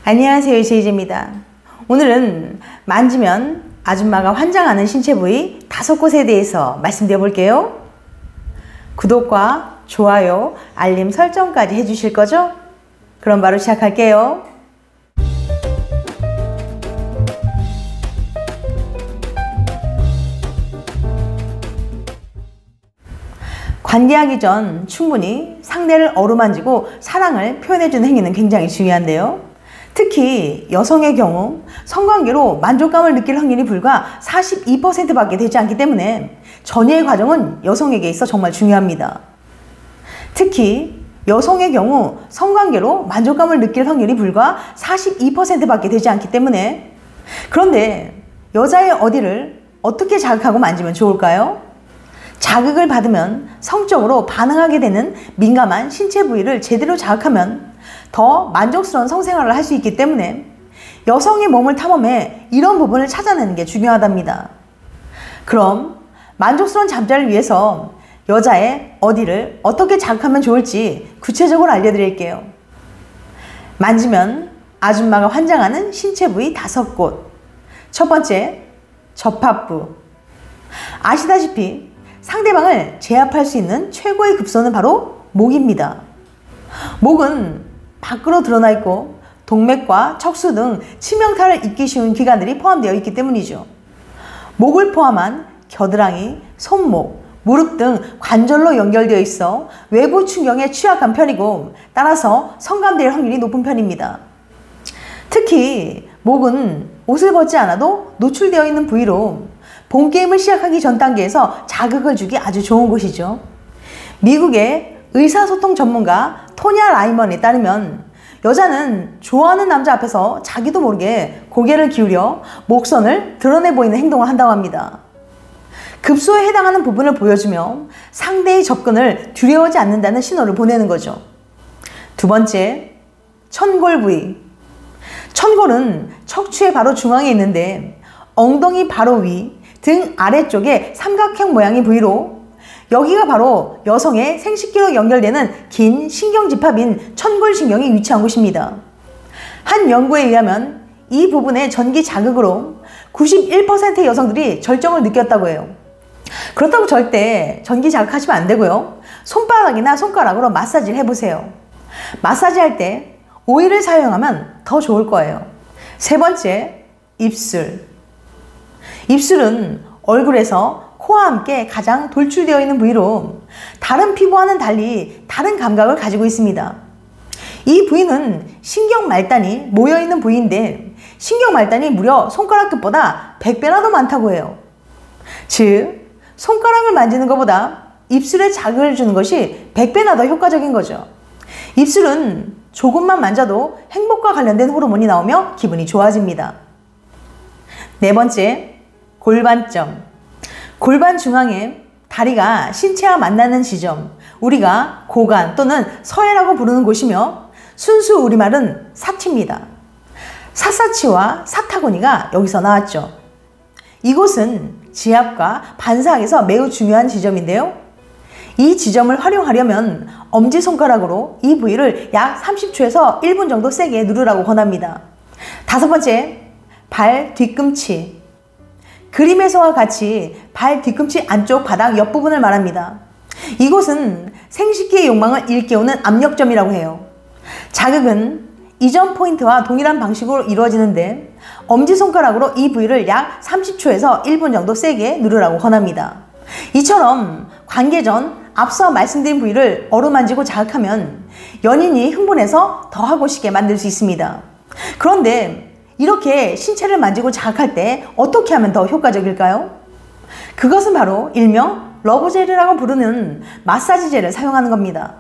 안녕하세요, 제이제입니다. 오늘은 만지면 아줌마가 환장하는 신체 부위 5곳에 대해서 말씀드려 볼게요. 구독과 좋아요, 알림 설정까지 해주실 거죠? 그럼 바로 시작할게요. 관계하기 전 충분히 상대를 어루만지고 사랑을 표현해주는 행위는 굉장히 중요한데요. 특히 여성의 경우 성관계로 만족감을 느낄 확률이 불과 42%밖에 되지 않기 때문에 전이의 과정은 여성에게 있어 정말 중요합니다. 특히 여성의 경우 성관계로 만족감을 느낄 확률이 불과 42%밖에 되지 않기 때문에, 그런데 여자의 어디를 어떻게 자극하고 만지면 좋을까요? 자극을 받으면 성적으로 반응하게 되는 민감한 신체 부위를 제대로 자극하면 더 만족스러운 성생활을 할 수 있기 때문에 여성의 몸을 탐험해 이런 부분을 찾아내는 게 중요하답니다. 그럼 만족스러운 잠자리를 위해서 여자의 어디를 어떻게 자극하면 좋을지 구체적으로 알려드릴게요. 만지면 아줌마가 환장하는 신체 부위 5곳. 첫 번째, 접합부. 아시다시피 상대방을 제압할 수 있는 최고의 급소는 바로 목입니다. 목은 밖으로 드러나 있고 동맥과 척수 등 치명타를 입기 쉬운 기관들이 포함되어 있기 때문이죠. 목을 포함한 겨드랑이, 손목, 무릎 등 관절로 연결되어 있어 외부 충격에 취약한 편이고, 따라서 성감될 확률이 높은 편입니다. 특히 목은 옷을 벗지 않아도 노출되어 있는 부위로 본게임을 시작하기 전 단계에서 자극을 주기 아주 좋은 곳이죠. 미국의 의사소통 전문가 토냐 라이먼에 따르면 여자는 좋아하는 남자 앞에서 자기도 모르게 고개를 기울여 목선을 드러내 보이는 행동을 한다고 합니다. 급소에 해당하는 부분을 보여주며 상대의 접근을 두려워하지 않는다는 신호를 보내는 거죠. 두 번째, 천골 부위. 천골은 척추의 바로 중앙에 있는데 엉덩이 바로 위, 등 아래쪽에 삼각형 모양의 부위로, 여기가 바로 여성의 생식기로 연결되는 긴 신경집합인 천골신경이 위치한 곳입니다. 한 연구에 의하면 이 부분의 전기 자극으로 91%의 여성들이 절정을 느꼈다고 해요. 그렇다고 절대 전기 자극하시면 안 되고요. 손바닥이나 손가락으로 마사지를 해보세요. 마사지할 때 오일을 사용하면 더 좋을 거예요. 세 번째, 입술. 입술은 얼굴에서 코와 함께 가장 돌출되어 있는 부위로 다른 피부와는 달리 다른 감각을 가지고 있습니다. 이 부위는 신경 말단이 모여있는 부위인데 신경 말단이 무려 손가락 끝보다 100배나 더 많다고 해요. 즉, 손가락을 만지는 것보다 입술에 자극을 주는 것이 100배나 더 효과적인 거죠. 입술은 조금만 만져도 행복과 관련된 호르몬이 나오며 기분이 좋아집니다. 네 번째, 골반점. 골반 중앙에 다리가 신체와 만나는 지점, 우리가 고관 또는 서해라고 부르는 곳이며 순수 우리말은 사티입니다. 사사치와 사타구니가 여기서 나왔죠. 이곳은 지압과 반사학에서 매우 중요한 지점인데요. 이 지점을 활용하려면 엄지손가락으로 이 부위를 약 30초에서 1분 정도 세게 누르라고 권합니다. 다섯 번째, 발 뒤꿈치. 그림에서와 같이 발 뒤꿈치 안쪽 바닥 옆부분을 말합니다. 이곳은 생식기의 욕망을 일깨우는 압력점이라고 해요. 자극은 이전 포인트와 동일한 방식으로 이루어지는데 엄지손가락으로 이 부위를 약 30초에서 1분 정도 세게 누르라고 권합니다. 이처럼 관계 전 앞서 말씀드린 부위를 어루만지고 자극하면 연인이 흥분해서 더 하고 싶게 만들 수 있습니다. 그런데 이렇게 신체를 만지고 자극할 때 어떻게 하면 더 효과적일까요? 그것은 바로 일명 러브젤이라고 부르는 마사지 젤을 사용하는 겁니다.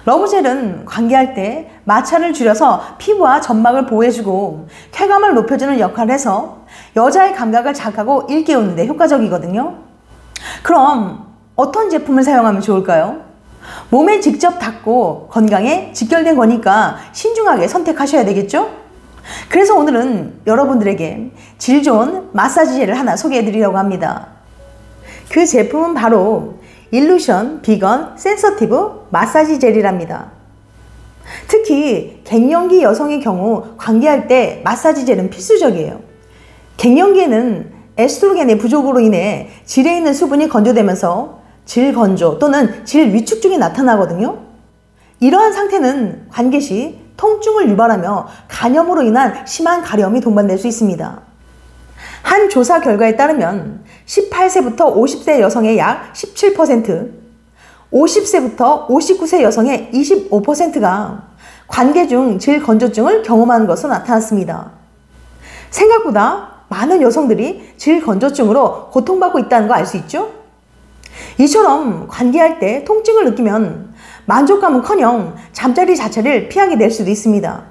러브젤은 관계할 때 마찰을 줄여서 피부와 점막을 보호해주고 쾌감을 높여주는 역할을 해서 여자의 감각을 자극하고 일깨우는 데 효과적이거든요. 그럼 어떤 제품을 사용하면 좋을까요? 몸에 직접 닿고 건강에 직결된 거니까 신중하게 선택하셔야 되겠죠? 그래서 오늘은 여러분들에게 질 좋은 마사지 젤을 하나 소개해 드리려고 합니다. 그 제품은 바로 일루션 비건 센서티브 마사지 젤이랍니다. 특히 갱년기 여성의 경우 관계할 때 마사지 젤은 필수적이에요. 갱년기에는 에스트로겐의 부족으로 인해 질에 있는 수분이 건조되면서 질 건조 또는 질 위축증이 나타나거든요. 이러한 상태는 관계 시 통증을 유발하며 간염으로 인한 심한 가려움이 동반될 수 있습니다. 한 조사 결과에 따르면 18세부터 50세 여성의 약 17%, 50세부터 59세 여성의 25%가 관계 중 질 건조증을 경험하는 것으로 나타났습니다. 생각보다 많은 여성들이 질 건조증으로 고통받고 있다는 거 알 수 있죠? 이처럼 관계할 때 통증을 느끼면 만족감은커녕 잠자리 자체를 피하게 될 수도 있습니다.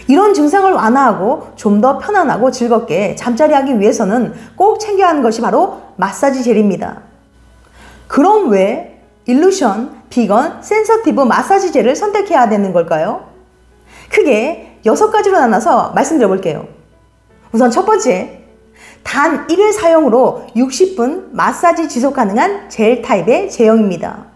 이런 증상을 완화하고 좀 더 편안하고 즐겁게 잠자리하기 위해서는 꼭 챙겨야 하는 것이 바로 마사지 젤입니다. 그럼 왜 일루션 비건 센서티브 마사지 젤을 선택해야 되는 걸까요? 크게 6가지로 나눠서 말씀드려 볼게요. 우선 첫 번째, 단 1회 사용으로 60분 마사지 지속 가능한 젤 타입의 제형입니다.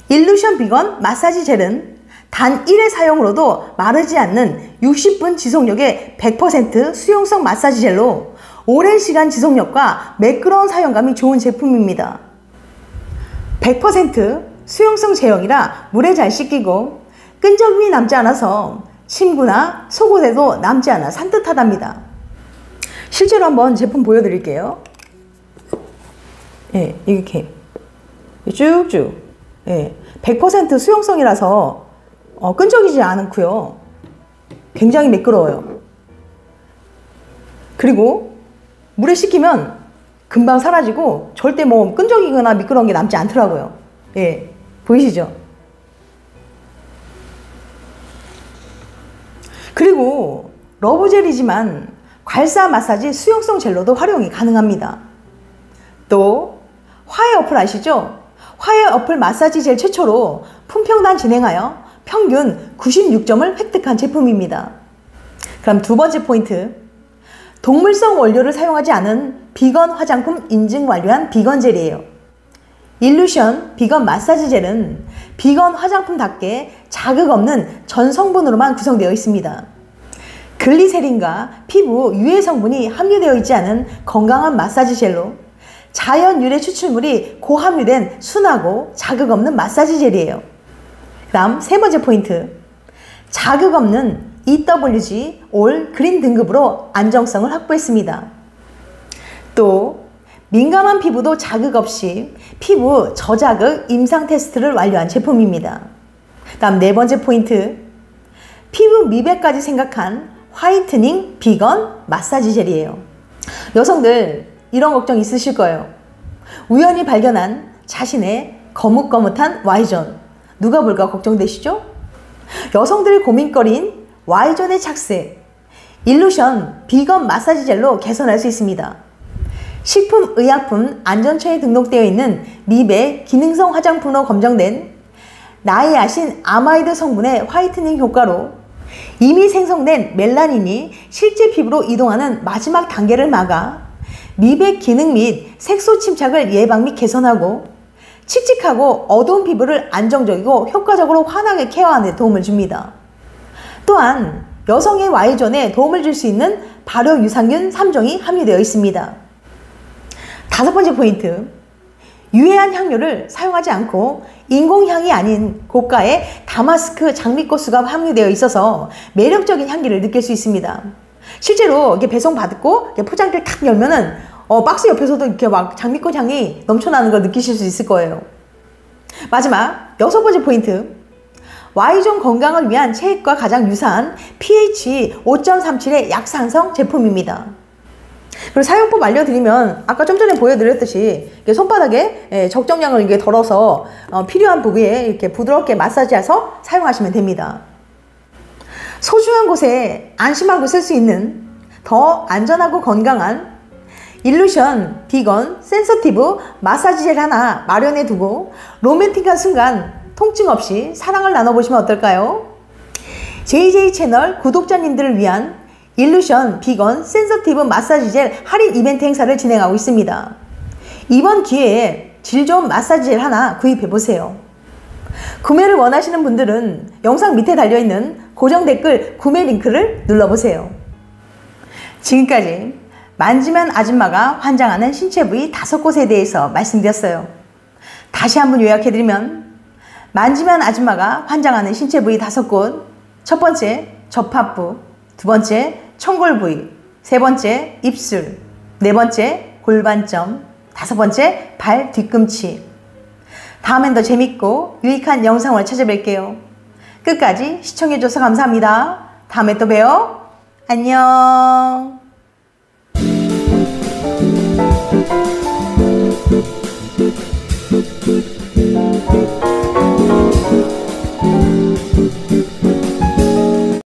일루션 비건 마사지 젤은 단 1회 사용으로도 마르지 않는 60분 지속력의 100% 수용성 마사지 젤로 오랜 시간 지속력과 매끄러운 사용감이 좋은 제품입니다. 100% 수용성 제형이라 물에 잘 씻기고 끈적임이 남지 않아서 침구나 속옷에도 남지 않아 산뜻하답니다. 실제로 한번 제품 보여드릴게요. 예, 이렇게 쭉쭉 100% 수용성이라서 끈적이지 않고요. 굉장히 매끄러워요. 그리고 물에 씻기면 금방 사라지고 절대 뭐 끈적이거나 미끄러운 게 남지 않더라고요. 예, 보이시죠? 그리고 러브젤이지만 괄사 마사지 수용성 젤로도 활용이 가능합니다. 또 화해 어플 아시죠? 화해 어플 마사지 젤 최초로 품평단 진행하여 평균 96점을 획득한 제품입니다. 그럼 두 번째 포인트, 동물성 원료를 사용하지 않은 비건 화장품 인증 완료한 비건 젤이에요. 일루션 비건 마사지 젤은 비건 화장품답게 자극 없는 전 성분으로만 구성되어 있습니다. 글리세린과 피부 유해 성분이 함유되어 있지 않은 건강한 마사지 젤로 자연 유래 추출물이 고함유된 순하고 자극 없는 마사지 젤이에요. 다음 세 번째 포인트, 자극 없는 EWG 올 그린 등급으로 안정성을 확보했습니다. 또 민감한 피부도 자극 없이 피부 저자극 임상 테스트를 완료한 제품입니다. 다음 네 번째 포인트, 피부 미백까지 생각한 화이트닝 비건 마사지 젤이에요. 여성들 이런 걱정 있으실 거예요. 우연히 발견한 자신의 거뭇거뭇한 Y존 누가 볼까 걱정되시죠? 여성들의 고민거리인 Y존의 착색, 일루션 비건 마사지 젤로 개선할 수 있습니다. 식품의약품 안전처에 등록되어 있는 미백 기능성 화장품으로 검정된 나이아신 아마이드 성분의 화이트닝 효과로 이미 생성된 멜라닌이 실제 피부로 이동하는 마지막 단계를 막아 미백 기능 및 색소 침착을 예방 및 개선하고 칙칙하고 어두운 피부를 안정적이고 효과적으로 환하게 케어하는 데 도움을 줍니다. 또한 여성의 Y존에 도움을 줄 수 있는 발효 유산균 3종이 함유되어 있습니다. 다섯 번째 포인트, 유해한 향료를 사용하지 않고 인공향이 아닌 고가의 다마스크 장미꽃수가 함유되어 있어서 매력적인 향기를 느낄 수 있습니다. 실제로 이렇게 배송 받고 이렇게 포장지를 탁 열면은 박스 옆에서도 이렇게 막 장미꽃 향이 넘쳐나는 걸 느끼실 수 있을 거예요. 마지막 여섯 번째 포인트, Y존 건강을 위한 체액과 가장 유사한 pH 5.37의 약산성 제품입니다. 그리고 사용법 알려드리면 아까 좀 전에 보여드렸듯이 손바닥에 적정량을 이렇게 덜어서 필요한 부위에 이렇게 부드럽게 마사지해서 사용하시면 됩니다. 소중한 곳에 안심하고 쓸 수 있는 더 안전하고 건강한 일루션 비건 센서티브 마사지 젤 하나 마련해 두고 로맨틱한 순간 통증 없이 사랑을 나눠보시면 어떨까요? JJ 채널 구독자님들을 위한 일루션 비건 센서티브 마사지 젤 할인 이벤트 행사를 진행하고 있습니다. 이번 기회에 질 좋은 마사지 젤 하나 구입해보세요. 구매를 원하시는 분들은 영상 밑에 달려있는 고정 댓글 구매 링크를 눌러보세요. 지금까지 만지면 아줌마가 환장하는 신체 부위 5곳에 대해서 말씀드렸어요. 다시 한번 요약해드리면 만지면 아줌마가 환장하는 신체 부위 5곳. 첫 번째, 접합부. 두 번째, 청골 부위. 세 번째, 입술. 네 번째, 골반점. 다섯 번째, 발 뒤꿈치. 다음엔 더 재밌고 유익한 영상을 찾아뵐게요. 끝까지 시청해줘서 감사합니다. 다음에 또 봬요. 안녕.